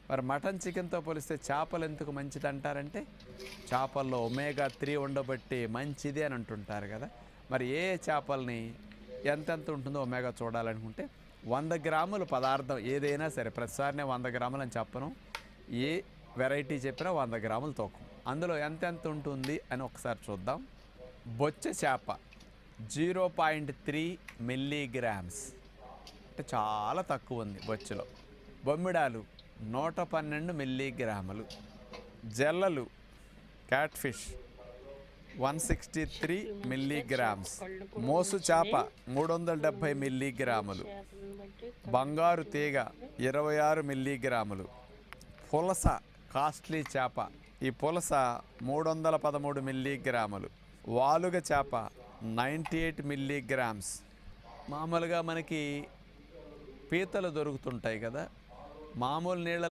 మరి మటన్ చికెన్తో పోలిస్తే చేపలు ఎందుకు మంచిది అంటారంటే చేపల్లో ఒమేగా 3 ఉండబట్టి మంచిది అని అంటుంటారు కదా. మరి ఏ చేపల్ని ఎంతెంత ఉంటుందో ఒమేగా చూడాలనుకుంటే 100 గ్రాముల పదార్థం ఏదైనా సరే, ప్రతిసారి నేను 100 గ్రాములు అని చెప్పను, ఏ వెరైటీ చెప్పినా 100 గ్రాములు తూకం. అందులో ఎంతెంత ఉంటుంది అని ఒకసారి చూద్దాం. బొచ్చ చేప 0.3 మిల్లీగ్రామ్స్, అంటే చాలా తక్కువ ఉంది బొచ్చులో. బొమ్మిడాలు 112 మిల్లీగ్రాములు. జల్లలు క్యాట్ఫిష్ 163 మిల్లీగ్రామ్స్. మోసు చేప 370 మిల్లీగ్రాములు. బంగారు తీగ 26 మిల్లీగ్రాములు. పులస కాస్ట్లీ చేప, ఈ పులస 313 మిల్లీగ్రాములు. వాలుగ చేప 98 మిల్లీగ్రామ్స్. మామూలుగా మనకి పీతలు దొరుకుతుంటాయి కదా, మామూలు నీళ్ళ